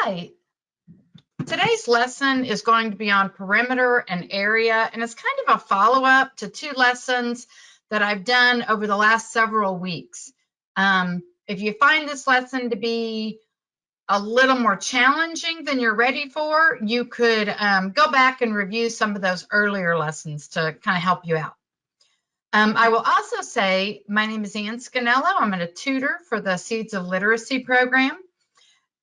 right. Today's lesson is going to be on perimeter and area, and it's kind of a follow-up to two lessons that I've done over the last several weeks. If you find this lesson to be a little more challenging than you're ready for, you could go back and review some of those earlier lessons to kind of help you out. I will also say, my name is Ann Scanello. I'm a tutor for the Seeds of Literacy program.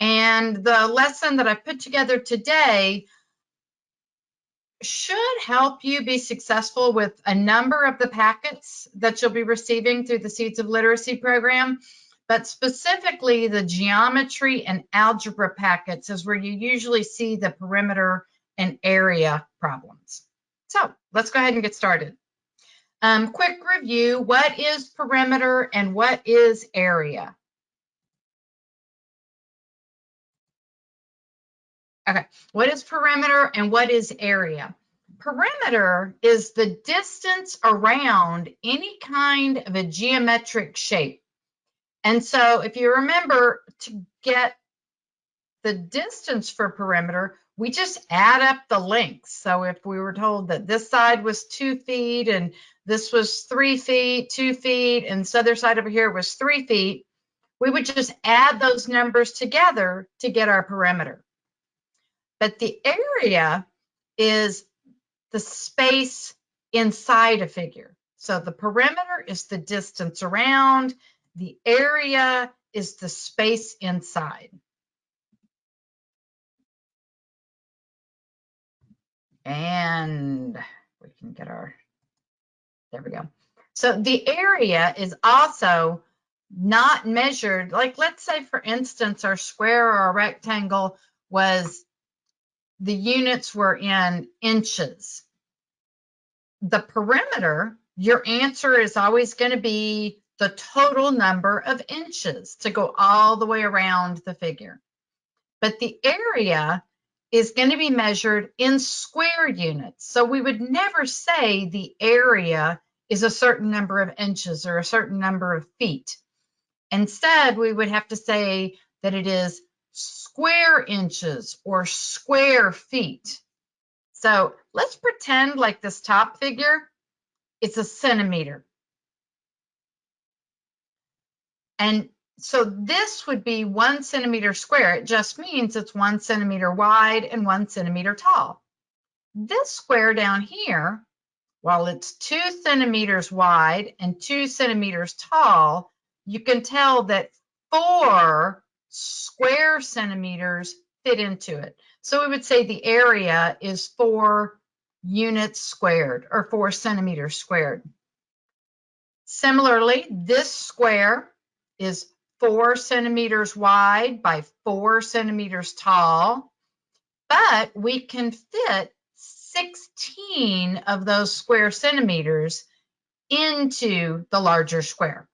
And the lesson that I put together today should help you be successful with a number of the packets that you'll be receiving through the Seeds of Literacy program, but specifically the geometry and algebra packets is where you usually see the perimeter and area problems. So let's go ahead and get started. Quick review, what is perimeter and what is area? Okay, what is perimeter and what is area? Perimeter is the distance around any kind of a geometric shape. And so if you remember, to get the distance for perimeter, we just add up the lengths. So if we were told that this side was 2 feet and this was 3 feet, 2 feet, and this other side over here was 3 feet, we would just add those numbers together to get our perimeter. But the area is the space inside a figure. So the perimeter is the distance around, the area is the space inside. And we can get our, there we go. So the area is also not measured, like let's say for instance, our square or a rectangle was, the units were in inches. The perimeter, your answer is always going to be the total number of inches to go all the way around the figure. But the area is going to be measured in square units. So we would never say the area is a certain number of inches or a certain number of feet. Instead, we would have to say that it is square inches or square feet. So let's pretend like this top figure, it's a centimeter. And so this would be 1 centimeter square. It just means it's 1 centimeter wide and 1 centimeter tall. This square down here, while it's 2 centimeters wide and 2 centimeters tall, you can tell that 4 square centimeters fit into it. So we would say the area is 4 units squared or 4 centimeters squared. Similarly, this square is 4 centimeters wide by 4 centimeters tall, but we can fit 16 of those square centimeters into the larger square.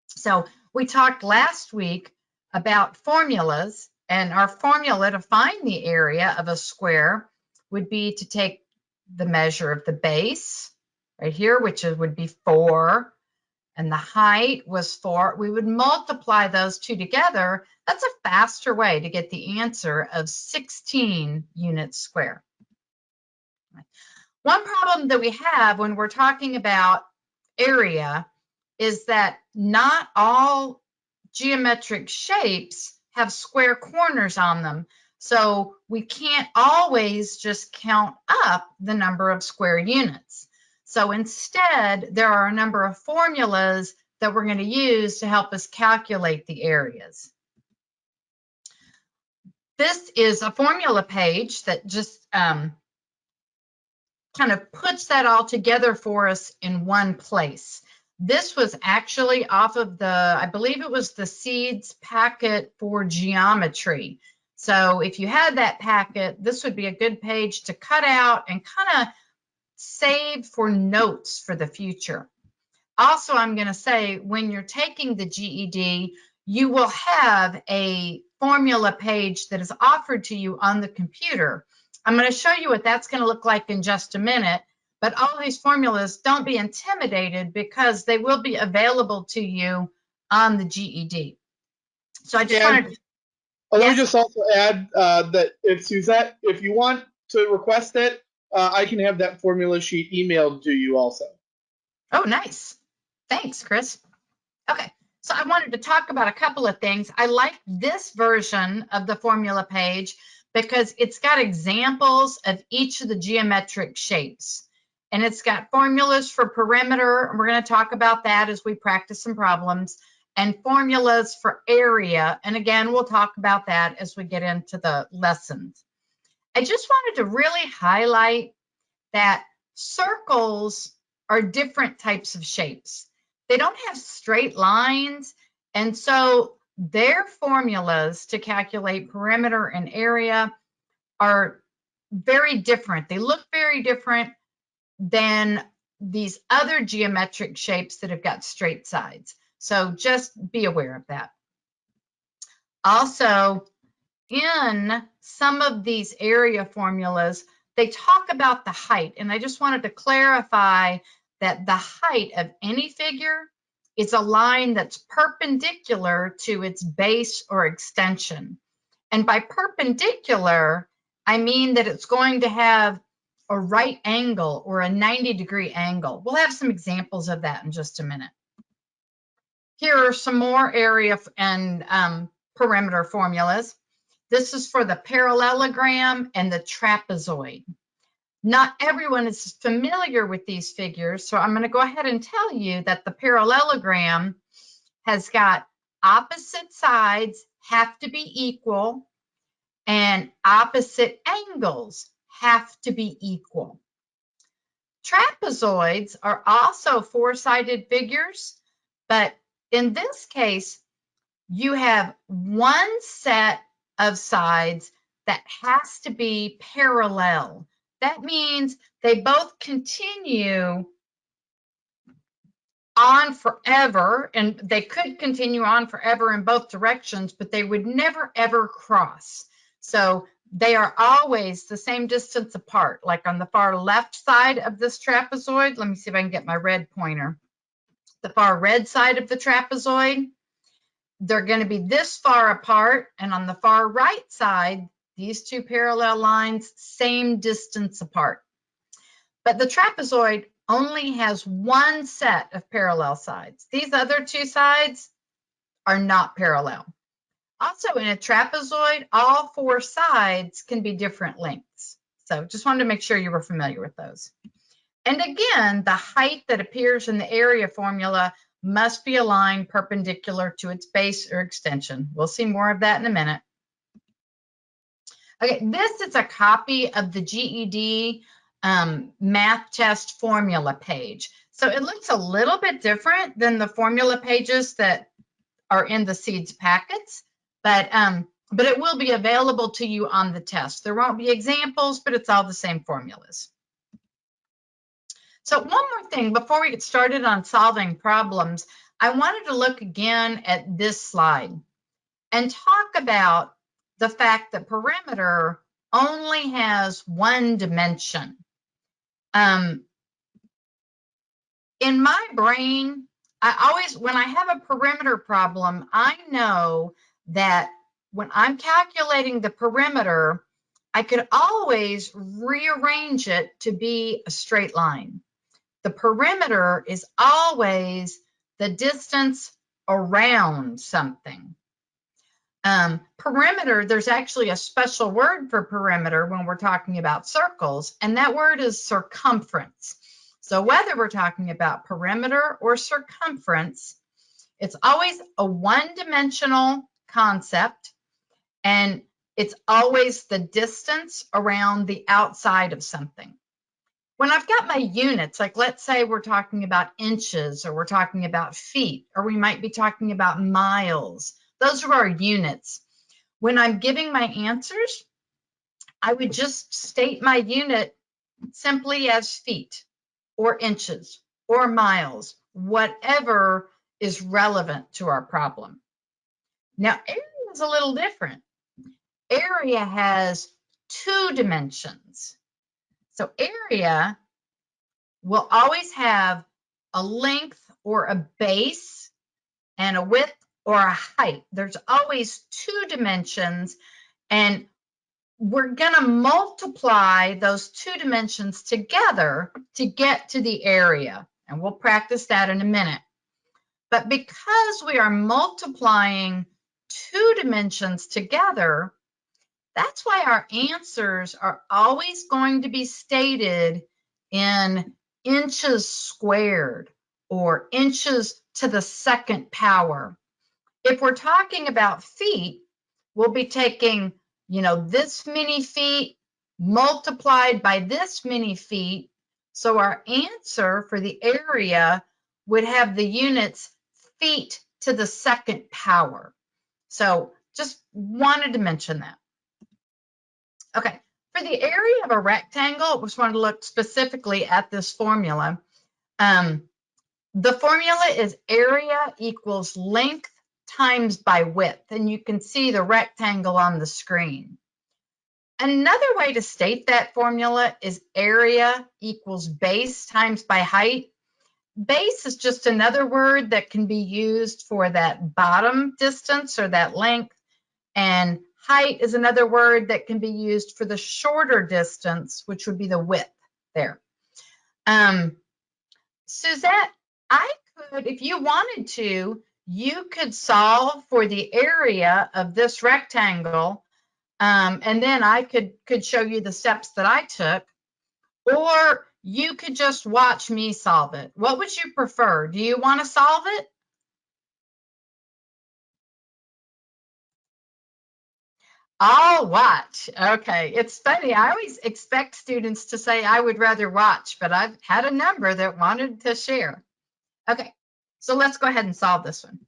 So we talked last week about formulas, and our formula to find the area of a square would be to take the measure of the base right here, which would be 4, and the height was 4. We would multiply those two together. That's a faster way to get the answer of 16 units square. One problem that we have when we're talking about area is that not all geometric shapes have square corners on them. So we can't always just count up the number of square units. So instead, there are a number of formulas that we're going to use to help us calculate the areas. This is a formula page that just kind of puts that all together for us in one place. This was actually off of the, I believe it was the Seeds packet for geometry. So if you had that packet, this would be a good page to cut out and kind of save for notes for the future. Also, I'm going to say when you're taking the GED, you will have a formula page that is offered to you on the computer. I'm going to show you what that's going to look like in just a minute. But all these formulas, don't be intimidated because they will be available to you on the GED. So I just wanted to... Let me Yes. just also add that if Suzette, if you want to request it, I can have that formula sheet emailed to you also. Oh, nice. Thanks, Chris. Okay, so I wanted to talk about a couple of things. I like this version of the formula page because it's got examples of each of the geometric shapes. And it's got formulas for perimeter, and we're going to talk about that as we practice some problems, and formulas for area. And again, we'll talk about that as we get into the lessons. I just wanted to really highlight that circles are different types of shapes. They don't have straight lines, and so their formulas to calculate perimeter and area are very different. They look very different than these other geometric shapes that have got straight sides. So just be aware of that. Also, in some of these area formulas, they talk about the height, and I just wanted to clarify that the height of any figure is a line that's perpendicular to its base or extension. And by perpendicular, I mean that it's going to have a right angle or a 90-degree angle. We'll have some examples of that in just a minute. Here are some more area and perimeter formulas. This is for the parallelogram and the trapezoid. Not everyone is familiar with these figures, so I'm going to go ahead and tell you that the parallelogram has got opposite sides have to be equal and opposite angles have to be equal. Trapezoids are also four-sided figures, but in this case, you have one set of sides that has to be parallel. That means they both continue on forever, and they could continue on forever in both directions, but they would never ever cross. So they are always the same distance apart. Like on the far left side of this trapezoid, let me see if I can get my red pointer. The far red side of the trapezoid, they're going to be this far apart, and on the far right side, these two parallel lines, same distance apart. But the trapezoid only has one set of parallel sides. These other two sides are not parallel. Also, in a trapezoid, all four sides can be different lengths. So just wanted to make sure you were familiar with those. And again, the height that appears in the area formula must be a line perpendicular to its base or extension. We'll see more of that in a minute. Okay, this is a copy of the GED math test formula page. So it looks a little bit different than the formula pages that are in the seeds packets, but it will be available to you on the test. There won't be examples, but it's all the same formulas. So one more thing before we get started on solving problems, I wanted to look again at this slide and talk about the fact that perimeter only has one dimension. In my brain, when I have a perimeter problem, I know that when I'm calculating the perimeter, I could always rearrange it to be a straight line. The perimeter is always the distance around something. Perimeter, there's actually a special word for perimeter when we're talking about circles, and that word is circumference. So whether we're talking about perimeter or circumference, it's always a one-dimensional concept, and it's always the distance around the outside of something. When I've got my units, like let's say we're talking about inches, or we're talking about feet, or we might be talking about miles, those are our units. When I'm giving my answers, I would just state my unit simply as feet, or inches, or miles, whatever is relevant to our problem. Now, area is a little different. Area has two dimensions. So area will always have a length or a base and a width or a height. There's always two dimensions, and we're going to multiply those two dimensions together to get to the area. And we'll practice that in a minute. But because we are multiplying two dimensions together, that's why our answers are always going to be stated in inches squared or inches to the second power. If we're talking about feet, we'll be taking, this many feet multiplied by this many feet. So our answer for the area would have the units feet to the second power. So just wanted to mention that. Okay, for the area of a rectangle, we just wanted to look specifically at this formula. The formula is area equals length times by width, and you can see the rectangle on the screen. Another way to state that formula is area equals base times by height. Base is just another word that can be used for that bottom distance or that length, and height is another word that can be used for the shorter distance, which would be the width there. Suzette, I could, if you wanted to, you could solve for the area of this rectangle, and then I could show you the steps that I took, or you could just watch me solve it. What would you prefer? Do you want to solve it? I'll watch. Okay. It's funny. I always expect students to say, I would rather watch, but I've had a number that wanted to share. Okay. So let's go ahead and solve this one.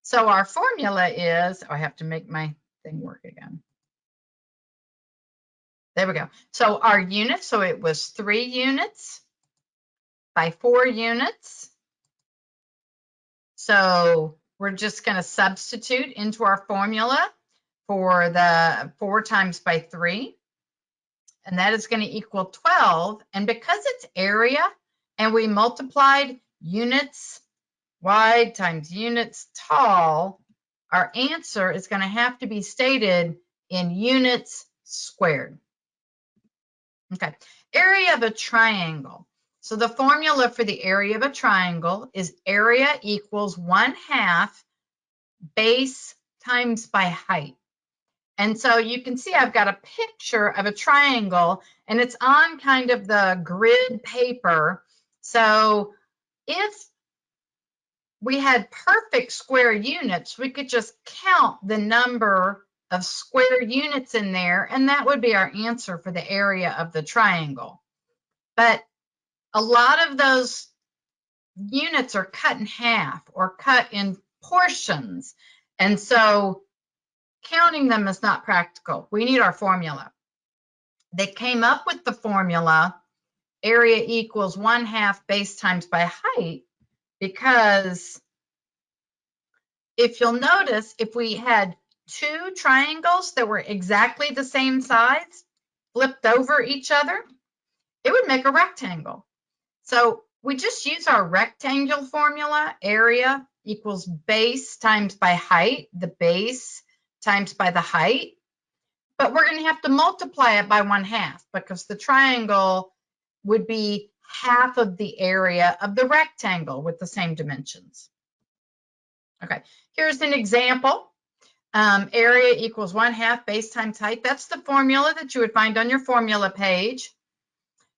So our formula is, I have to make my thing work again. There we go. So our units, so it was 3 units by 4 units. So we're just going to substitute into our formula for the 4 times by 3. And that is going to equal 12. And because it's area and we multiplied units wide times units tall, our answer is going to have to be stated in units squared. Okay, area of a triangle. So the formula for the area of a triangle is area equals 1/2 base times by height. And so you can see I've got a picture of a triangle, and it's on kind of the grid paper. So if we had perfect square units, we could just count the number of square units in there, and that would be our answer for the area of the triangle. But a lot of those units are cut in half or cut in portions, and so counting them is not practical. We need our formula. They came up with the formula area equals 1/2 base times by height, because if you'll notice, if we had 2 triangles that were exactly the same size flipped over each other, it would make a rectangle. So we just use our rectangle formula, area equals base times by height, the base times by the height. But we're going to have to multiply it by 1/2 because the triangle would be half of the area of the rectangle with the same dimensions. Okay, here's an example. Area equals 1/2 base times height. That's the formula that you would find on your formula page.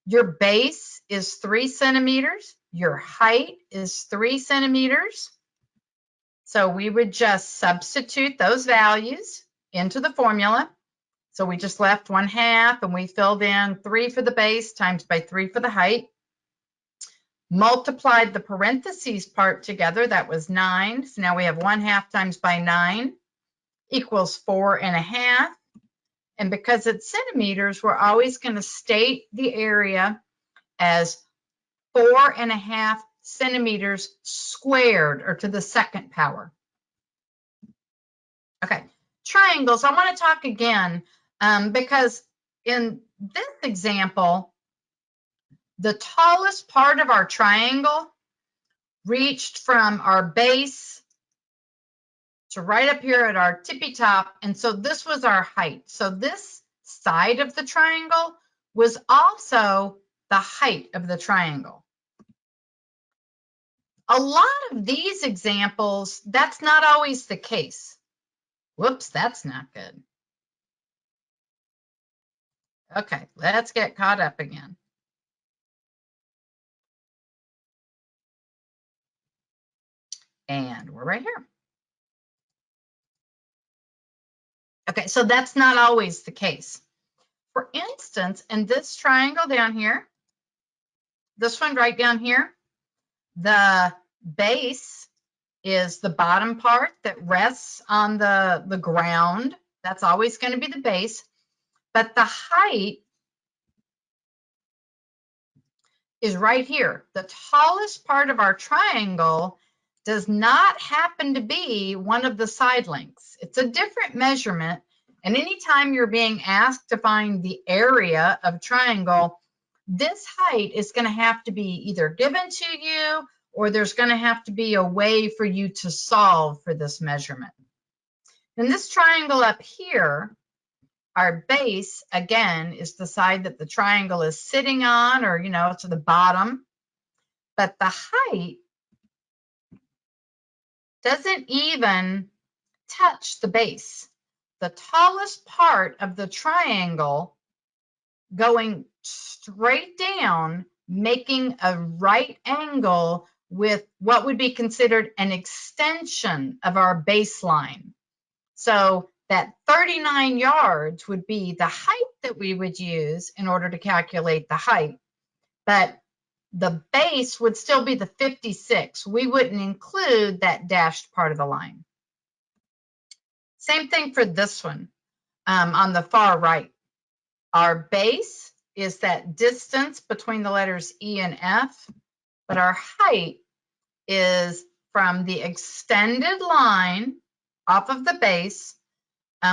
Your base is 3 centimeters. Your height is 3 centimeters. So we would just substitute those values into the formula. So we just left 1/2 and we filled in 3 for the base times by 3 for the height. Multiplied the parentheses part together, that was 9. So now we have 1/2 times by 9 equals 4.5. And because it's centimeters, we're always going to state the area as 4.5 centimeters squared, or to the second power. Okay, triangles. I want to talk again because in this example, the tallest part of our triangle reached from our base So right up here at our tippy top, and so this was our height. So this side of the triangle was also the height of the triangle. A lot of these examples, that's not always the case. Whoops, that's not good. Okay, let's get caught up again. And we're right here. Okay, so that's not always the case. For instance, in this triangle down here, this one right down here, the base is the bottom part that rests on the ground. That's always going to be the base. But the height is right here. The tallest part of our triangle does not happen to be one of the side lengths. It's a different measurement. And anytime you're being asked to find the area of a triangle, this height is going to have to be either given to you or there's going to have to be a way for you to solve for this measurement. In this triangle up here, our base, again, is the side that the triangle is sitting on, or, to the bottom. But the height doesn't even touch the base. The tallest part of the triangle going straight down, making a right angle with what would be considered an extension of our baseline. So that 39 yards would be the height that we would use in order to calculate the height. But the base would still be the 56. We wouldn't include that dashed part of the line. Same thing for this one on the far right. Our base is that distance between the letters E and F, but our height is from the extended line off of the base,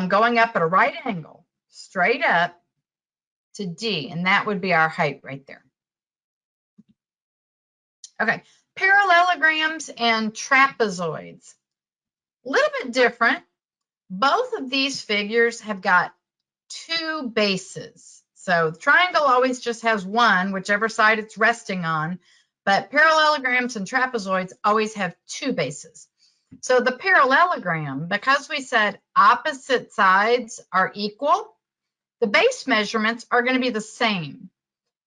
going up at a right angle, straight up to D, and that would be our height right there. Okay, parallelograms and trapezoids. A little bit different. Both of these figures have got two bases. So the triangle always just has one, whichever side it's resting on, but parallelograms and trapezoids always have two bases. So the parallelogram, because we said opposite sides are equal, the base measurements are going to be the same.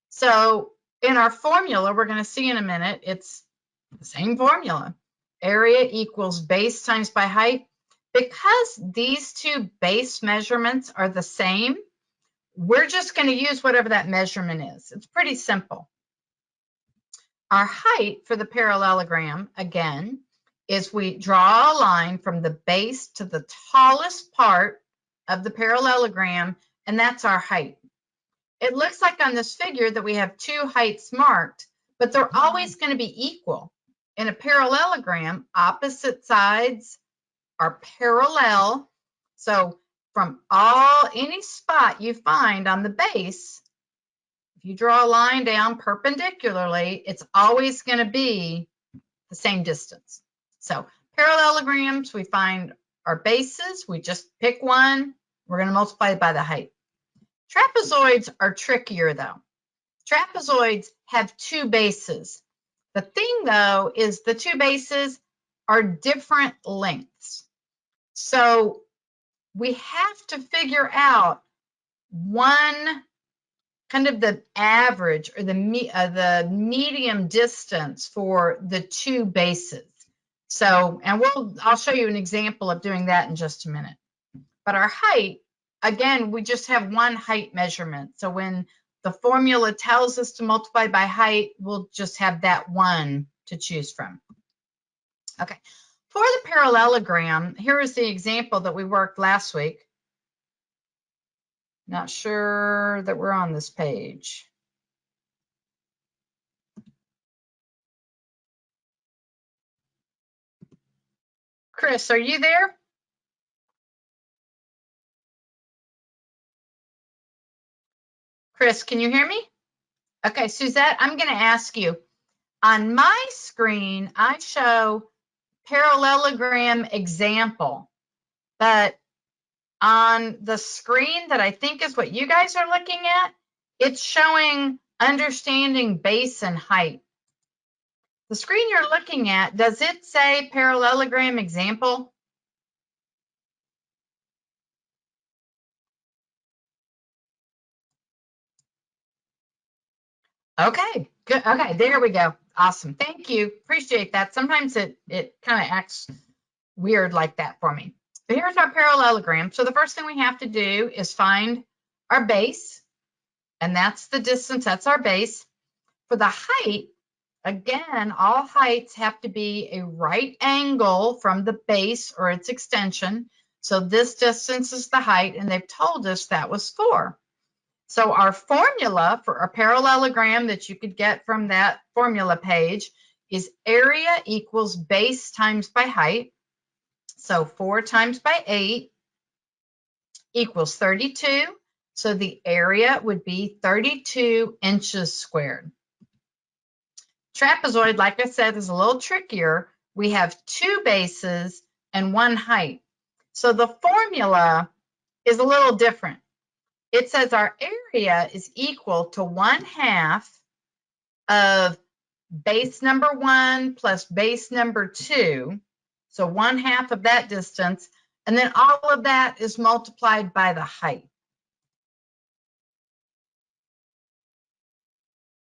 So in our formula, we're going to see in a minute, it's the same formula. Area equals base times by height. Because these two base measurements are the same, we're just going to use whatever that measurement is. It's pretty simple. Our height for the parallelogram, again, is we draw a line from the base to the tallest part of the parallelogram, and that's our height. It looks like on this figure that we have two heights marked, but they're always going to be equal. In a parallelogram, opposite sides are parallel. So from any spot you find on the base, if you draw a line down perpendicularly, it's always going to be the same distance. So parallelograms, we find our bases, we just pick one, we're going to multiply it by the height. Trapezoids are trickier though. Trapezoids have two bases. The thing though is the two bases are different lengths. So we have to figure out one kind of the average or the medium distance for the two bases. So, and I'll show you an example of doing that in just a minute. But our height, again, we just have one height measurement. So when the formula tells us to multiply by height, we'll just have that one to choose from. Okay, for the parallelogram, here is the example that we worked last week. Not sure that we're on this page. Chris, are you there? Chris, can you hear me? Okay, Suzette, I'm going to ask you. On my screen, I show parallelogram example, but on the screen that I think is what you guys are looking at, it's showing understanding base and height. The screen you're looking at, does it say parallelogram example? Okay, good. Okay, there we go. Awesome. Thank you. Appreciate that. Sometimes it kind of acts weird like that for me. But here's our parallelogram. So the first thing we have to do is find our base, and that's the distance, that's our base. For the height, again, all heights have to be a right angle from the base or its extension. So this distance is the height, and they've told us that was 4. So our formula for a parallelogram that you could get from that formula page is area equals base times by height. So 4 times by 8 equals 32. So the area would be 32 inches squared. Trapezoid, like I said, is a little trickier. We have 2 bases and 1 height. So the formula is a little different. It says our area is equal to 1/2 of base number 1 plus base number 2. So 1/2 of that distance. And then all of that is multiplied by the height.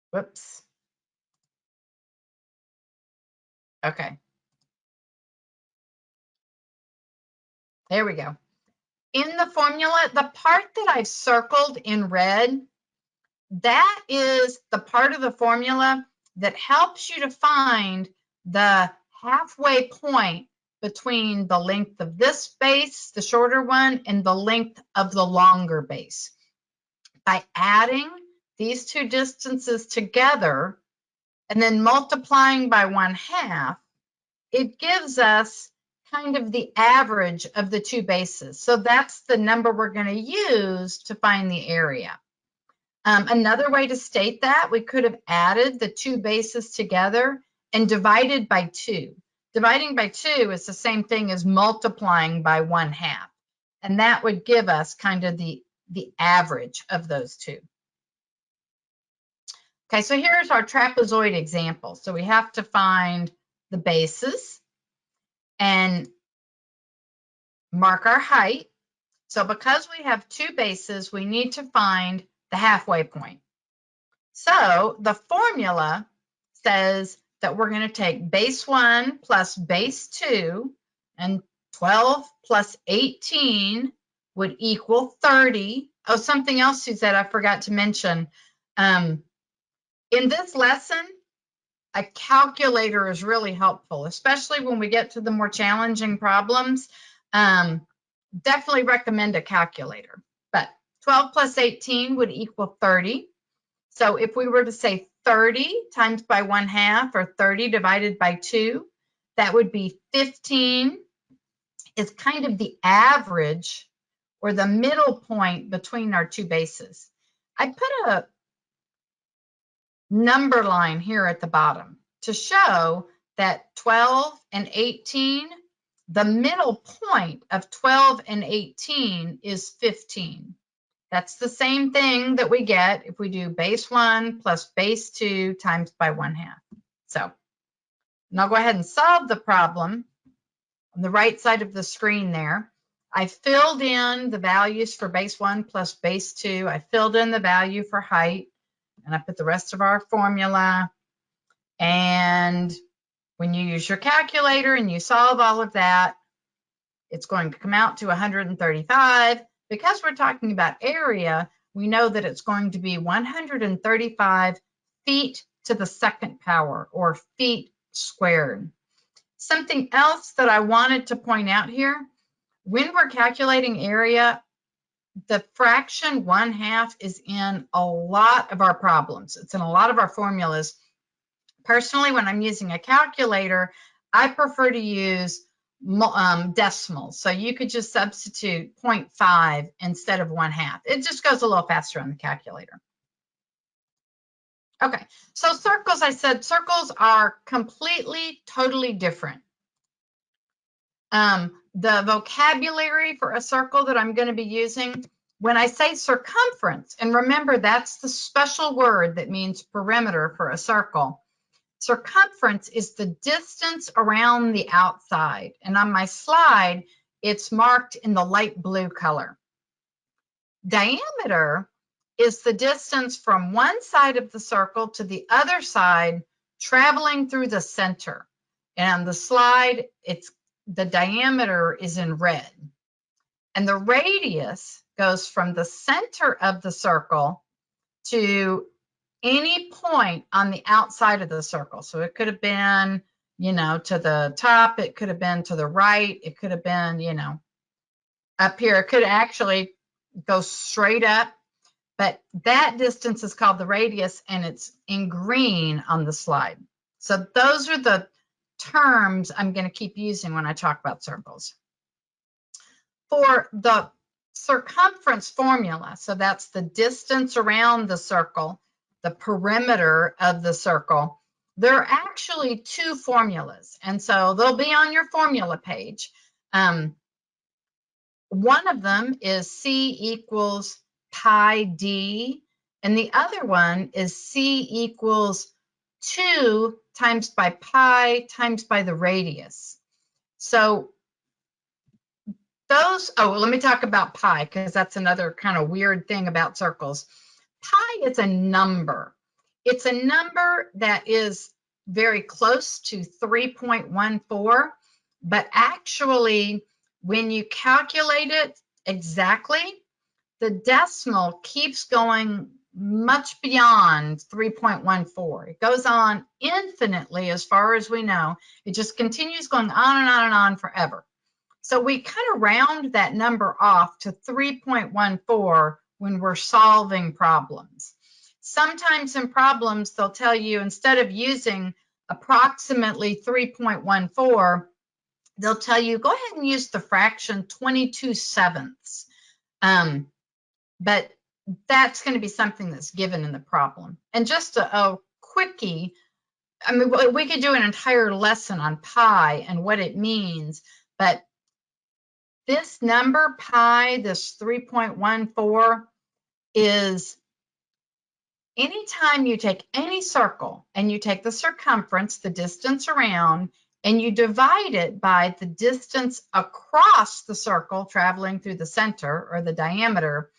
Whoops. Okay. There we go. In the formula, the part that I've circled in red, that is the part of the formula that helps you to find the halfway point between the length of this base, the shorter one, and the length of the longer base. By adding these 2 distances together and then multiplying by 1/2, it gives us kind of the average of the 2 bases. So that's the number we're going to use to find the area. Another way to state that, we could have added the 2 bases together and divided by 2. Dividing by 2 is the same thing as multiplying by 1/2. And that would give us kind of the average of those 2. Okay, so here's our trapezoid example. So we have to find the bases and mark our height. So because we have 2 bases, we need to find the halfway point. So the formula says that we're going to take base 1 plus base 2, and 12 plus 18 would equal 30. Oh, something else, Suzette, I forgot to mention. In this lesson, a calculator is really helpful, especially when we get to the more challenging problems. Definitely recommend a calculator. But 12 plus 18 would equal 30. So if we were to say 30 times by 1/2 or 30 divided by 2, that would be 15. Is kind of the average or the middle point between our 2 bases. I put a number line here at the bottom to show that 12 and 18, the middle point of 12 and 18 is 15. That's the same thing that we get if we do base 1 plus base 2 times by 1/2. So now go ahead and solve the problem on the right side of the screen there. I filled in the values for base 1 plus base 2. I filled in the value for height, and I put the rest of our formula. And when you use your calculator and you solve all of that, it's going to come out to 135. Because we're talking about area, we know that it's going to be 135 feet to the second power, or feet squared. Something else that I wanted to point out here, when we're calculating area, the fraction 1/2 is in a lot of our problems. It's in a lot of our formulas. Personally, when I'm using a calculator, I prefer to use decimals. So you could just substitute 0.5 instead of 1/2. It just goes a little faster on the calculator. Okay, so circles, I said circles are completely, totally different. The vocabulary for a circle that I'm going to be using, when I say circumference, and remember that's the special word that means perimeter for a circle. Circumference is the distance around the outside. And on my slide, it's marked in the light blue color. Diameter is the distance from one side of the circle to the other side, traveling through the center. And on the slide, the diameter is in red. And the radius goes from the center of the circle to any point on the outside of the circle. So it could have been, to the top, it could have been to the right, it could have been, up here. It could actually go straight up, but that distance is called the radius, and it's in green on the slide. So those are the terms I'm going to keep using when I talk about circles. For the circumference formula, so that's the distance around the circle, the perimeter of the circle, there are actually two formulas, and so they'll be on your formula page. One of them is C equals pi d, and the other one is C equals 2 times by pi times by the radius. So let me talk about pi, because that's another kind of weird thing about circles. Pi is a number. It's a number that is very close to 3.14, but actually, when you calculate it exactly, the decimal keeps going much beyond 3.14. It goes on infinitely as far as we know. It just continues going on and on and on forever. So we kind of round that number off to 3.14 when we're solving problems. Sometimes in problems, they'll tell you instead of using approximately 3.14, they'll tell you, go ahead and use the fraction 22/7. But that's going to be something that's given in the problem. And just a quickie, I mean, we could do an entire lesson on pi and what it means, but this number pi, this 3.14, is anytime you take any circle and you take the circumference, the distance around, and you divide it by the distance across the circle traveling through the center, or the diameter,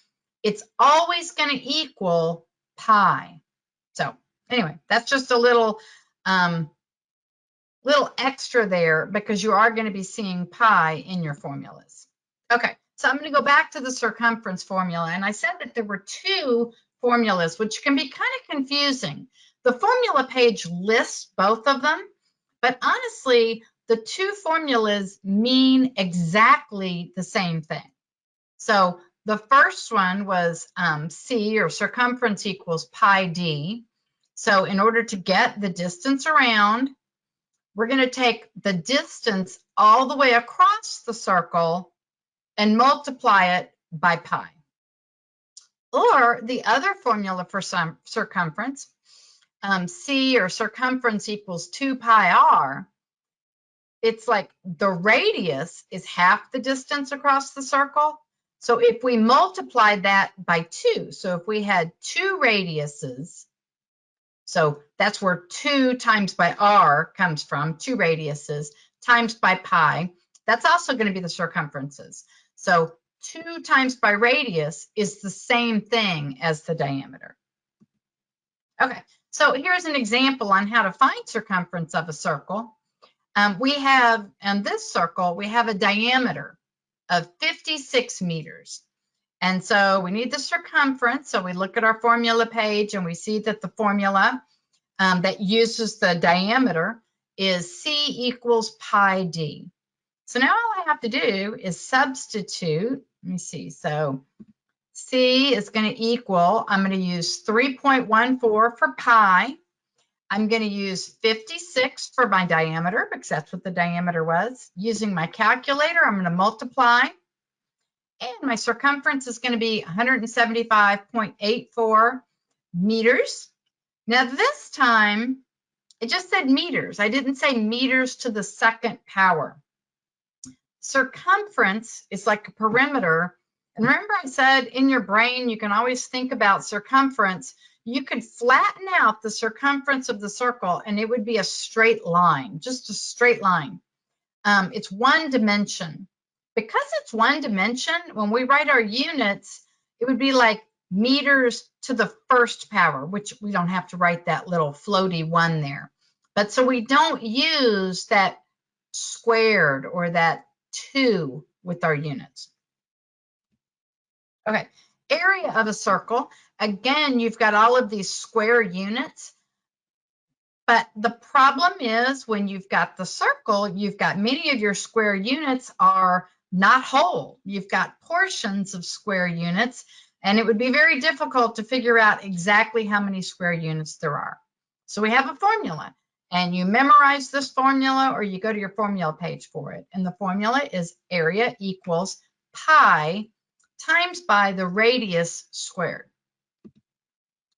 it's always going to equal pi. So anyway, that's just a little extra there, because you are going to be seeing pi in your formulas. Okay, so I'm going to go back to the circumference formula, and I said that there were two formulas, which can be kind of confusing. The formula page lists both of them, but honestly, the two formulas mean exactly the same thing. So the first one was C, or circumference, equals pi d. So in order to get the distance around, we're going to take the distance all the way across the circle and multiply it by pi. Or the other formula for some circumference, C, or circumference, equals 2 pi r. It's like the radius is half the distance across the circle. So if we multiply that by 2, so if we had 2 radiuses, so that's where 2 times by r comes from, 2 radiuses, times by pi, that's also going to be the circumferences. So 2 times by radius is the same thing as the diameter. Okay, so here's an example on how to find circumference of a circle. We have, in this circle, we have a diameter of 56 meters. And so we need the circumference. So we look at our formula page and we see that the formula that uses the diameter is C equals pi d. So now all I have to do is substitute. Let me see. So C is going to equal, I'm going to use 3.14 for pi. I'm going to use 56 for my diameter, because that's what the diameter was. Using my calculator, I'm going to multiply. And my circumference is going to be 175.84 meters. Now this time, it just said meters. I didn't say meters to the second power. Circumference is like a perimeter. And remember I said in your brain, you can always think about circumference. You could flatten out the circumference of the circle and it would be a straight line, just a straight line. It's one dimension. Because it's one dimension, when we write our units, it would be like meters to the first power, which we don't have to write that little floaty one there. But so we don't use that squared or that 2 with our units. Okay, area of a circle. Again, you've got all of these square units. But the problem is when you've got the circle, you've got many of your square units are not whole. You've got portions of square units, and it would be very difficult to figure out exactly how many square units there are. So we have a formula, and you memorize this formula or you go to your formula page for it. And the formula is area equals pi times by the radius squared.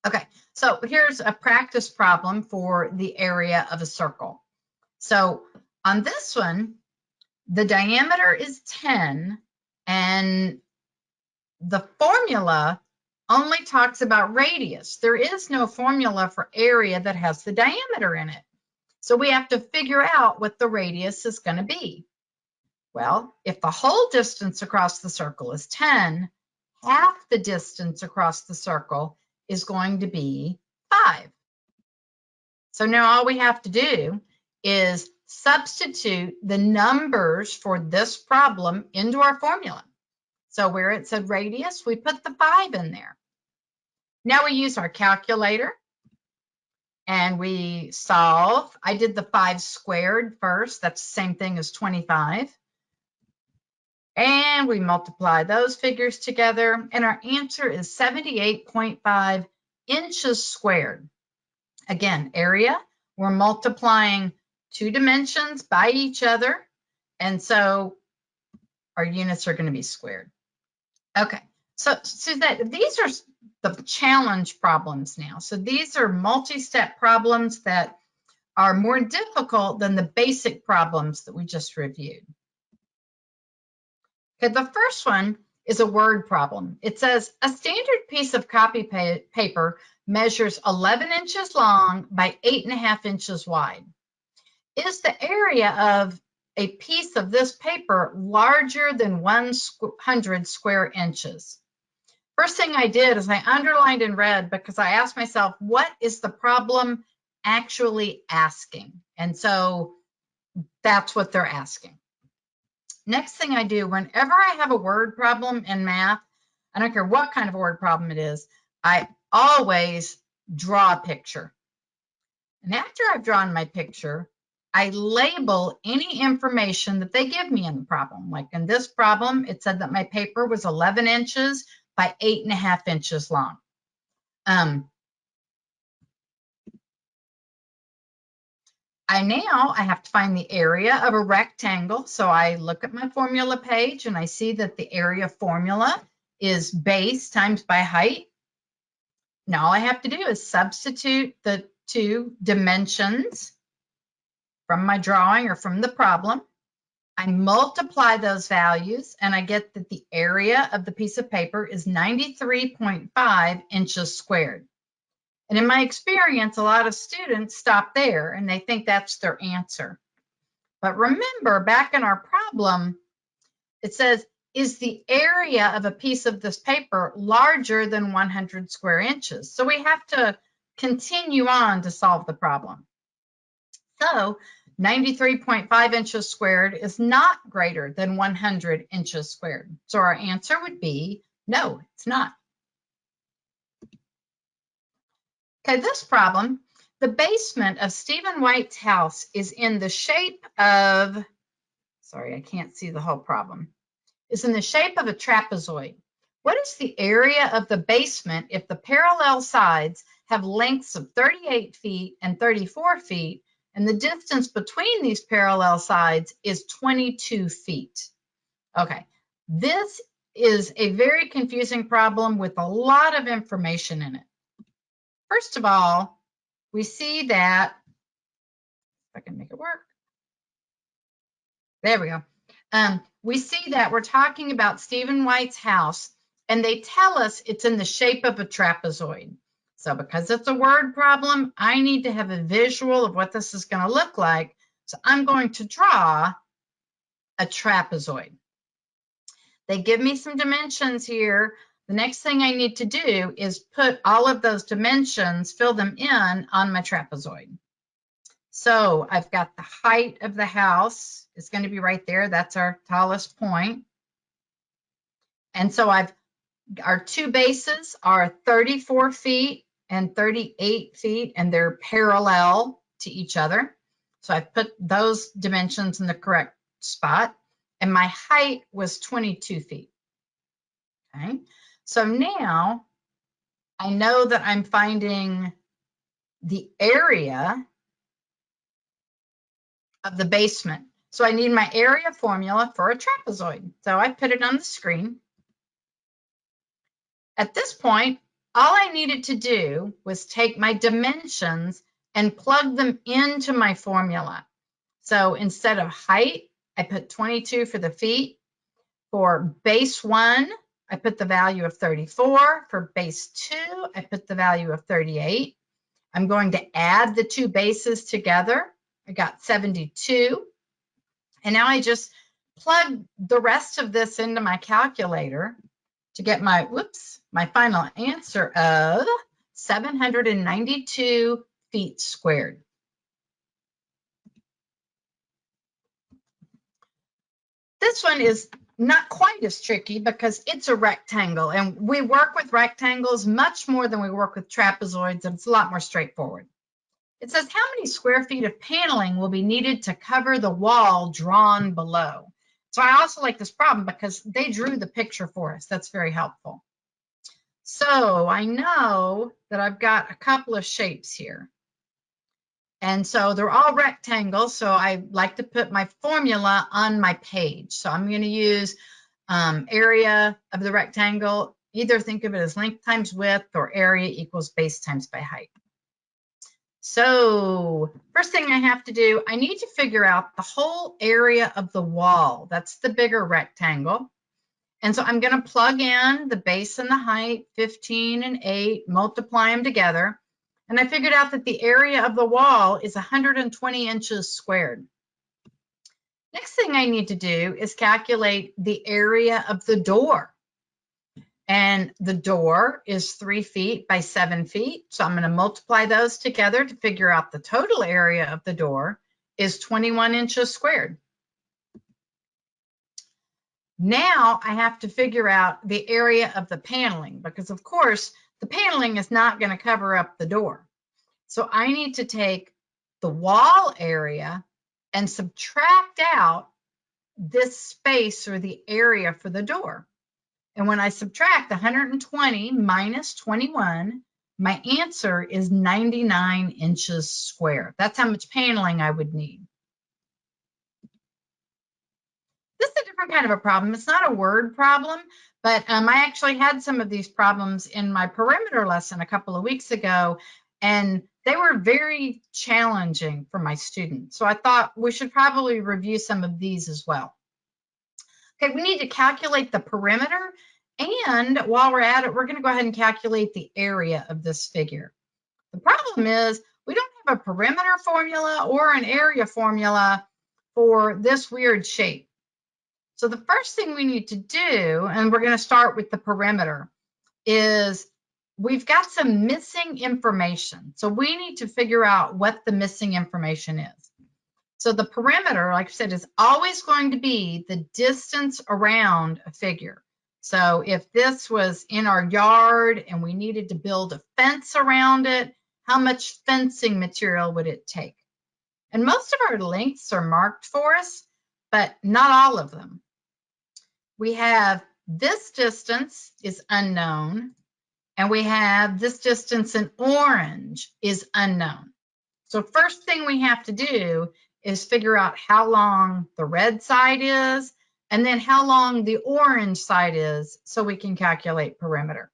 Okay, so here's a practice problem for the area of a circle. So on this one, the diameter is 10 and the formula only talks about radius. There is no formula for area that has the diameter in it. So we have to figure out what the radius is going to be. Well, if the whole distance across the circle is 10, half the distance across the circle is going to be 5. So now all we have to do is substitute the numbers for this problem into our formula. So where it said radius, we put the 5 in there. Now we use our calculator and we solve. I did the 5 squared first. That's the same thing as 25. And we multiply those figures together, and our answer is 78.5 inches squared. Again, area, we're multiplying 2 dimensions by each other, and so our units are going to be squared. Okay, so these are the challenge problems now. So these are multi-step problems that are more difficult than the basic problems that we just reviewed. Okay, the first one is a word problem. It says a standard piece of copy paper measures 11 inches long by 8.5 inches wide. Is the area of a piece of this paper larger than 100 square inches? First thing I did is I underlined in red because I asked myself, what is the problem actually asking? And so that's what they're asking. Next thing I do, whenever I have a word problem in math, I don't care what kind of a word problem it is, I always draw a picture. And after I've drawn my picture, I label any information that they give me in the problem. Like in this problem, it said that my paper was 11 inches by 8.5 inches long. I have to find the area of a rectangle. So I look at my formula page and I see that the area formula is base times by height. Now all I have to do is substitute the 2 dimensions from my drawing or from the problem. I multiply those values and I get that the area of the piece of paper is 93.5 inches squared. And in my experience, a lot of students stop there and they think that's their answer. But remember, back in our problem, it says, is the area of a piece of this paper larger than 100 square inches? So we have to continue on to solve the problem. So 93.5 inches squared is not greater than 100 inches squared. So our answer would be no, it's not. Okay, this problem, the basement of Stephen White's house is in the shape of, sorry, I can't see the whole problem, is in the shape of a trapezoid. What is the area of the basement if the parallel sides have lengths of 38 feet and 34 feet, and the distance between these parallel sides is 22 feet? Okay, this is a very confusing problem with a lot of information in it. First of all, we see that, if I can make it work. There we go. we see that we're talking about Stephen White's house, and they tell us it's in the shape of a trapezoid. So because it's a word problem, I need to have a visual of what this is going to look like. So I'm going to draw a trapezoid. They give me some dimensions here. The next thing I need to do is put all of those dimensions, fill them in on my trapezoid. So I've got the height of the house. It's going to be right there. That's our tallest point. And so our two bases are 34 feet and 38 feet, and they're parallel to each other. So I put those dimensions in the correct spot. And my height was 22 feet. Okay. So now I know that I'm finding the area of the basement. So I need my area formula for a trapezoid. So I put it on the screen. At this point, all I needed to do was take my dimensions and plug them into my formula. So instead of height, I put 22 for the feet. For base 1, I put the value of 34. For base 2, I put the value of 38. I'm going to add the two bases together. I got 72. And now I just plug the rest of this into my calculator to get my final answer of 792 feet squared. This one is not quite as tricky because it's a rectangle, and we work with rectangles much more than we work with trapezoids, and it's a lot more straightforward. It says, how many square feet of paneling will be needed to cover the wall drawn below? So I also like this problem because they drew the picture for us. That's very helpful. So I know that I've got a couple of shapes here. And so they're all rectangles. So I like to put my formula on my page. So I'm going to use area of the rectangle. Either think of it as length times width or area equals base times by height. So first thing I have to do, I need to figure out the whole area of the wall. That's the bigger rectangle. And so I'm going to plug in the base and the height, 15 and 8, multiply them together. And I figured out that the area of the wall is 120 inches squared. Next thing I need to do is calculate the area of the door. And the door is 3 feet by 7 feet. So I'm going to multiply those together to figure out the total area of the door is 21 inches squared. Now I have to figure out the area of the paneling because, of course, the paneling is not going to cover up the door. So I need to take the wall area and subtract out this space or the area for the door. And when I subtract 120 minus 21, my answer is 99 inches square. That's how much paneling I would need. This is a different kind of a problem. It's not a word problem, but I actually had some of these problems in my perimeter lesson a couple of weeks ago, and they were very challenging for my students. So I thought we should probably review some of these as well. Okay, we need to calculate the perimeter, and while we're at it, we're going to go ahead and calculate the area of this figure. The problem is we don't have a perimeter formula or an area formula for this weird shape. So the first thing we need to do, and we're going to start with the perimeter, is we've got some missing information. So we need to figure out what the missing information is. So the perimeter, like I said, is always going to be the distance around a figure. So if this was in our yard and we needed to build a fence around it, how much fencing material would it take? And most of our lengths are marked for us, but not all of them. We have this distance is unknown, and we have this distance in orange is unknown. So first thing we have to do is figure out how long the red side is, and then how long the orange side is, so we can calculate perimeter.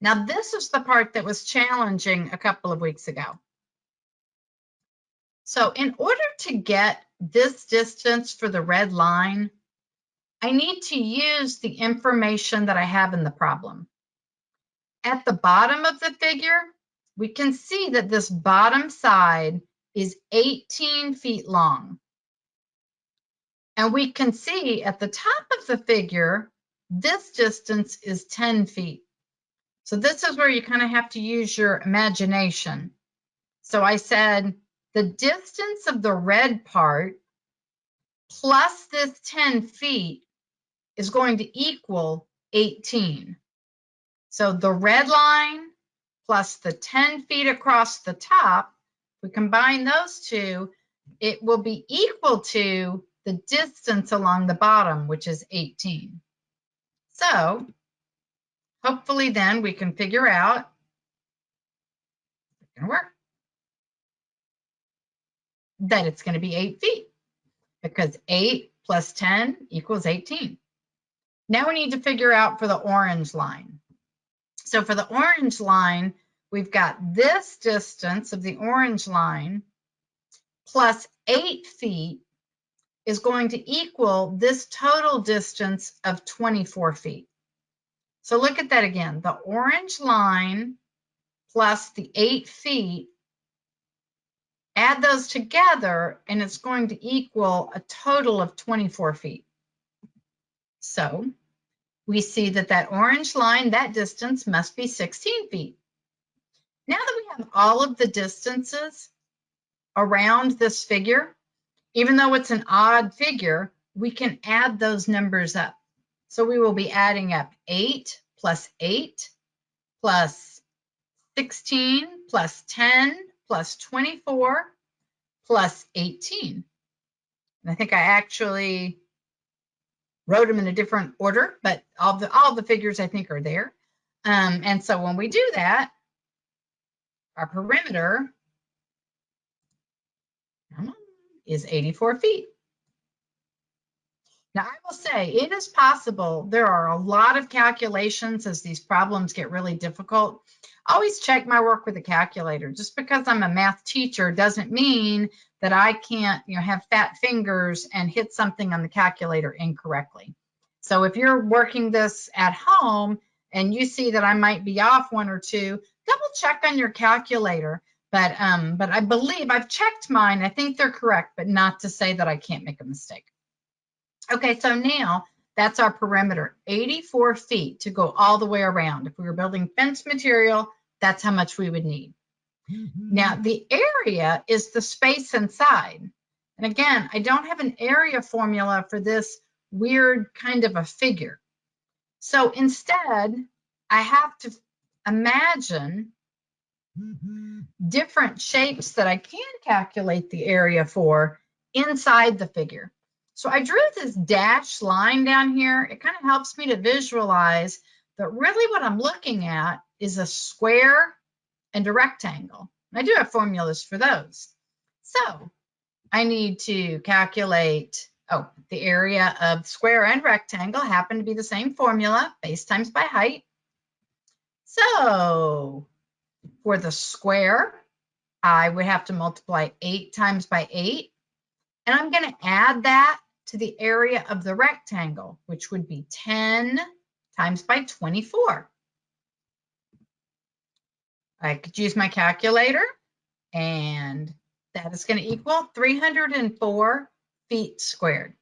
Now, this is the part that was challenging a couple of weeks ago. So in order to get this distance for the red line, I need to use the information that I have in the problem. At the bottom of the figure, we can see that this bottom side is 18 feet long. And we can see at the top of the figure, this distance is 10 feet. So this is where you kind of have to use your imagination. So I said the distance of the red part plus this 10 feet is going to equal 18. So the red line plus the 10 feet across the top, we combine those two, it will be equal to the distance along the bottom, which is 18. So hopefully then we can figure out it's going to work, that it's going to be 8 feet, because 8 plus 10 equals 18. Now we need to figure out for the orange line. So for the orange line, we've got this distance of the orange line plus 8 feet is going to equal this total distance of 24 feet. So look at that again. The orange line plus the 8 feet, add those together, and it's going to equal a total of 24 feet. So we see that that orange line, that distance must be 16 feet. Now that we have all of the distances around this figure, even though it's an odd figure, we can add those numbers up. So we will be adding up 8 plus 8 plus 16 plus 10 plus 24 plus 18. And I think I actually wrote them in a different order, but all the figures I think are there. And so when we do that, our perimeter is 84 feet. Now, I will say it is possible. There are a lot of calculations as these problems get really difficult. Always check my work with a calculator. Just because I'm a math teacher doesn't mean that I can't, have fat fingers and hit something on the calculator incorrectly. So if you're working this at home and you see that I might be off one or two, double check on your calculator. But I believe I've checked mine. I think they're correct, but not to say that I can't make a mistake. Okay, so now that's our perimeter, 84 feet to go all the way around. If we were building fence material, that's how much we would need. Now, the area is the space inside. And again, I don't have an area formula for this weird kind of a figure. So instead, I have to imagine different shapes that I can calculate the area for inside the figure. So I drew this dashed line down here. It kind of helps me to visualize that really what I'm looking at is a square and a rectangle. I do have formulas for those. So I need to calculate, the area of square and rectangle happen to be the same formula, base times by height. So for the square, I would have to multiply 8 times by 8. And I'm going to add that to the area of the rectangle, which would be 10 times by 24. I could use my calculator, and that is going to equal 304 feet squared.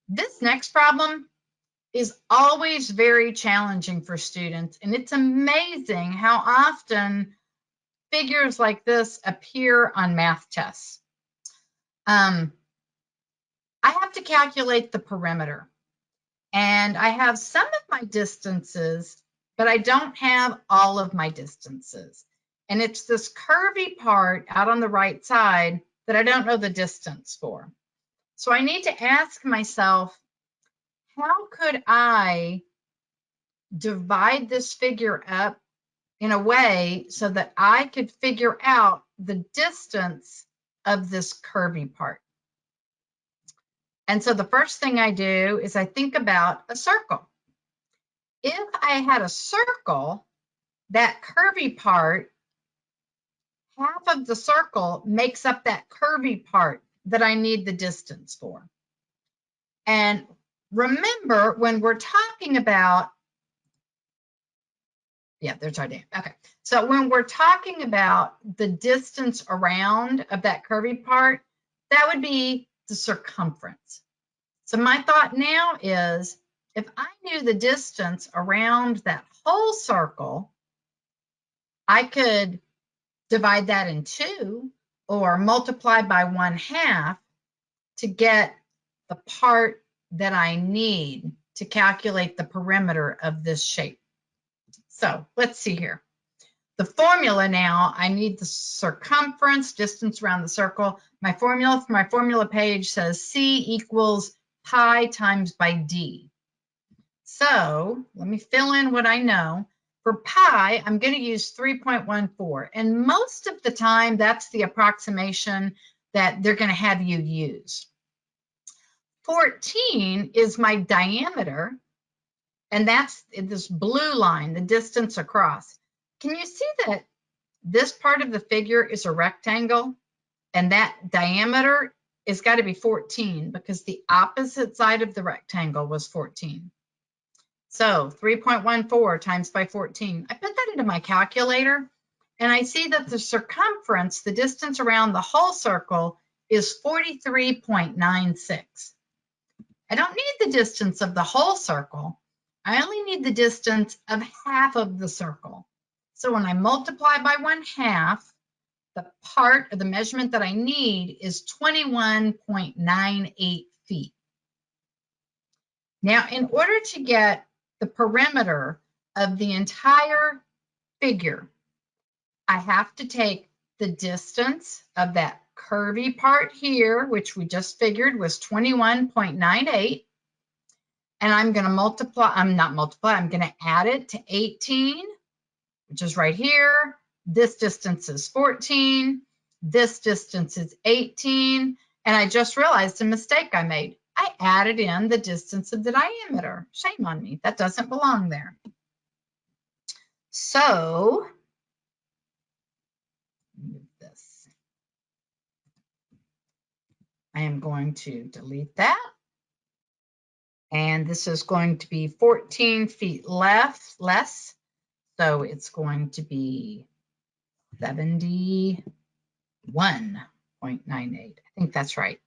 This next problem is always very challenging for students, and it's amazing how often figures like this appear on math tests. I have to calculate the perimeter, and I have some of my distances, but I don't have all of my distances. And it's this curvy part out on the right side that I don't know the distance for. So I need to ask myself, how could I divide this figure up in a way so that I could figure out the distance of this curvy part? And so the first thing I do is I think about a circle. If I had a circle, that curvy part, half of the circle makes up that curvy part that I need the distance for. And remember, when we're talking about, yeah, there's our dam. Okay. So when we're talking about the distance around of that curvy part, that would be the circumference. So my thought now is, if I knew the distance around that whole circle, I could divide that in 2 or multiply by 1/2 to get the part that I need to calculate the perimeter of this shape. So let's see here. The formula now, I need the circumference, distance around the circle. My formula for my formula page says C equals pi times by D. So let me fill in what I know. For pi, I'm going to use 3.14. And most of the time, that's the approximation that they're going to have you use. 14 is my diameter, and that's this blue line, the distance across. Can you see that this part of the figure is a rectangle, and that diameter has got to be 14 because the opposite side of the rectangle was 14. So 3.14 times by 14. I put that into my calculator, and I see that the circumference, the distance around the whole circle, is 43.96. I don't need the distance of the whole circle. I only need the distance of half of the circle. So when I multiply by 1/2, the part of the measurement that I need is 21.98 feet. Now, in order to get the perimeter of the entire figure, I have to take the distance of that curvy part here, which we just figured was 21.98. And I'm going to multiply, I'm going to add it to 18, which is right here. This distance is 14. This distance is 18. And I just realized a mistake I made. I added in the distance of the diameter. Shame on me. That doesn't belong there. So, move this. I am going to delete that. And this is going to be 14 feet less. So it's going to be 71.98. I think that's right.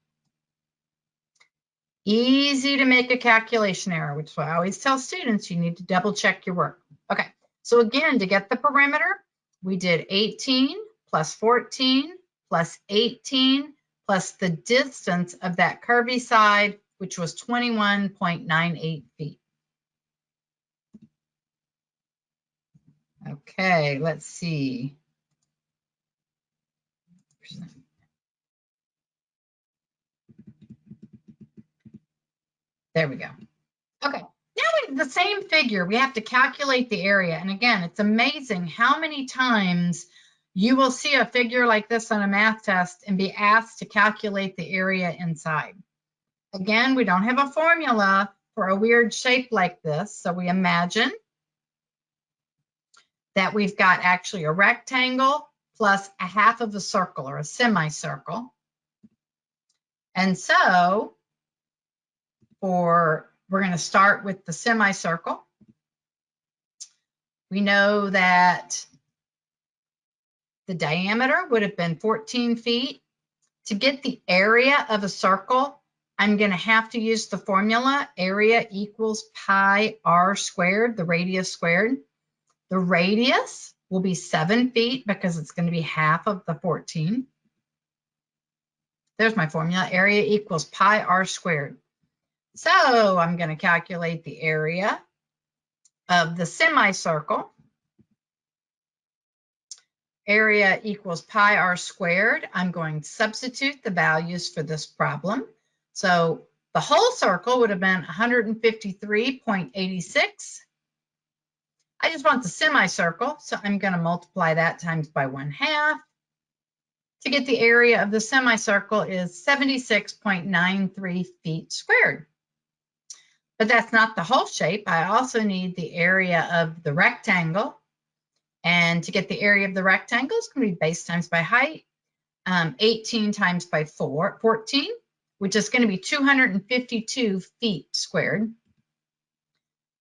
Easy to make a calculation error, which is why I always tell students you need to double check your work. Okay, so again, to get the perimeter, we did 18 plus 14 plus 18 plus the distance of that curvy side, which was 21.98 feet. Okay, let's see. There we go. Okay, now we have the same figure. We have to calculate the area. And again, it's amazing how many times you will see a figure like this on a math test and be asked to calculate the area inside. Again, we don't have a formula for a weird shape like this. So we imagine that we've got actually a rectangle plus a half of a circle or a semicircle. And so we're going to start with the semicircle. We know that the diameter would have been 14 feet. To get the area of a circle, I'm going to have to use the formula area equals pi r squared, the radius squared. The radius will be 7 feet because it's going to be half of the 14. There's my formula, area equals pi r squared. So I'm going to calculate the area of the semicircle. Area equals pi r squared. I'm going to substitute the values for this problem. So the whole circle would have been 153.86. I just want the semicircle, so I'm going to multiply that times by 1/2. To get the area of the semicircle is 76.93 feet squared. But that's not the whole shape. I also need the area of the rectangle. And to get the area of the rectangle, it's going to be base times by height. 18 times by 14, which is going to be 252 feet squared.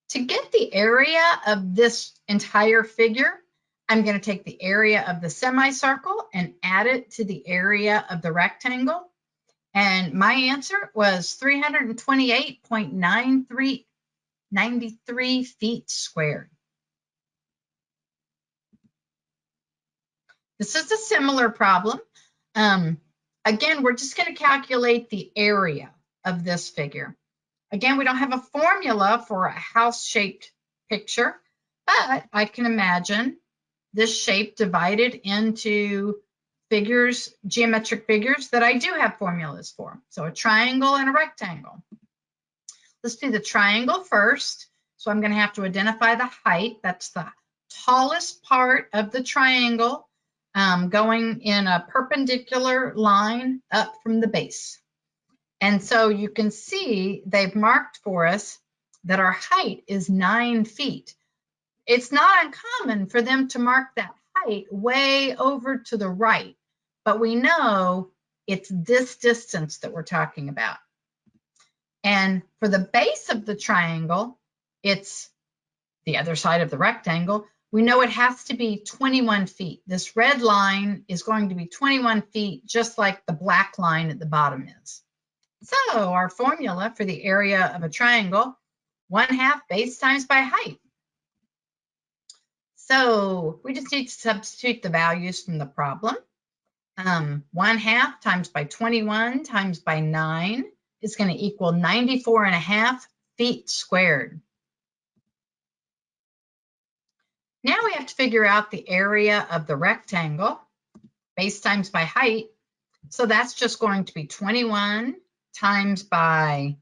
To get the area of this entire figure, I'm going to take the area of the semicircle and add it to the area of the rectangle. And my answer was 328.93 feet squared. This is a similar problem. Again, we're just going to calculate the area of this figure. Again, we don't have a formula for a house-shaped picture, but I can imagine this shape divided into figures, geometric figures that I do have formulas for. So a triangle and a rectangle. Let's do the triangle first. So I'm going to have to identify the height. That's the tallest part of the triangle, going in a perpendicular line up from the base. And so you can see they've marked for us that our height is 9 feet. It's not uncommon for them to mark that height way over to the right, but we know it's this distance that we're talking about. And for the base of the triangle, it's the other side of the rectangle. We know it has to be 21 feet. This red line is going to be 21 feet, just like the black line at the bottom is. So our formula for the area of a triangle, 1/2 base times by height. So we just need to substitute the values from the problem. 1/2 times by 21 times by 9 is going to equal 94.5 feet squared. Now we have to figure out the area of the rectangle, base times by height. So that's just going to be 21 times by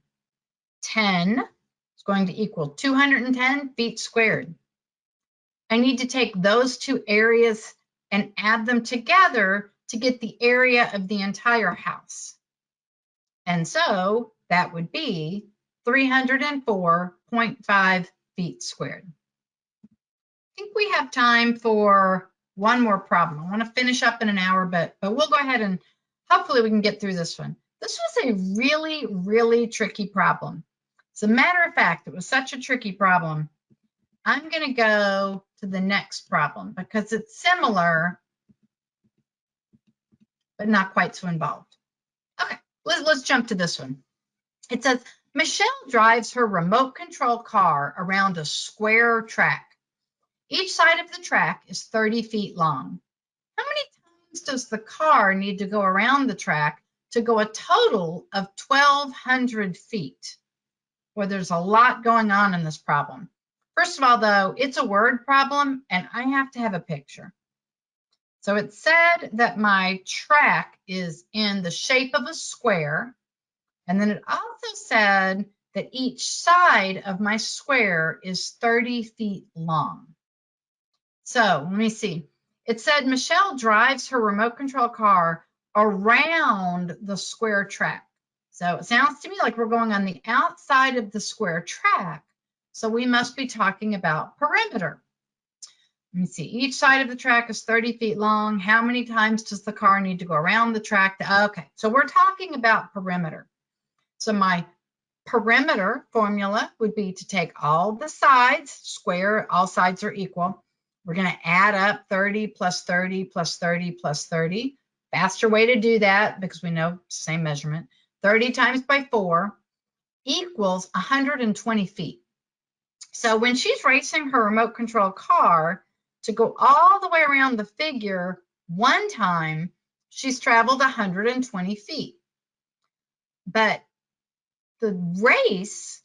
10. It's going to equal 210 feet squared. I need to take those two areas and add them together to get the area of the entire house. And so that would be 304.5 feet squared. I think we have time for one more problem. I want to finish up in an hour, but we'll go ahead and hopefully we can get through this one. This was a really, really tricky problem. As a matter of fact, it was such a tricky problem. I'm going to go to the next problem because it's similar, but not quite so involved. Okay, let's jump to this one. It says, Michelle drives her remote control car around a square track. Each side of the track is 30 feet long. How many times does the car need to go around the track to go a total of 1,200 feet? Well, there's a lot going on in this problem. First of all, though, it's a word problem, and I have to have a picture. So it said that my track is in the shape of a square, and then it also said that each side of my square is 30 feet long. So let me see. It said Michelle drives her remote control car around the square track. So it sounds to me like we're going on the outside of the square track. So we must be talking about perimeter. Let me see. Each side of the track is 30 feet long. How many times does the car need to go around the track? Okay, so we're talking about perimeter. So my perimeter formula would be to take all the sides, square, all sides are equal. We're going to add up 30 plus 30 plus 30 plus 30. Faster way to do that because we know same measurement. 30 times by 4 equals 120 feet. So when she's racing her remote control car to go all the way around the figure one time, she's traveled 120 feet. But the race,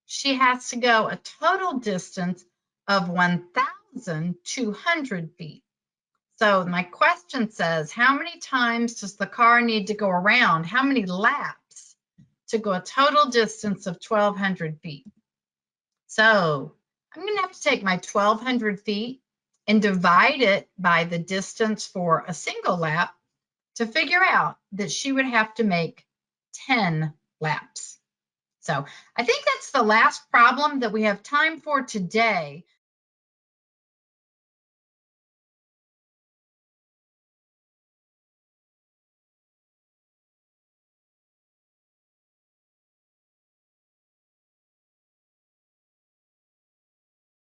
she has to go a total distance of 1,200 feet. So my question says, how many times does the car need to go around? How many laps to go a total distance of 1,200 feet? So I'm going to have to take my 1,200 feet and divide it by the distance for a single lap to figure out that she would have to make 10 laps. So I think that's the last problem that we have time for today.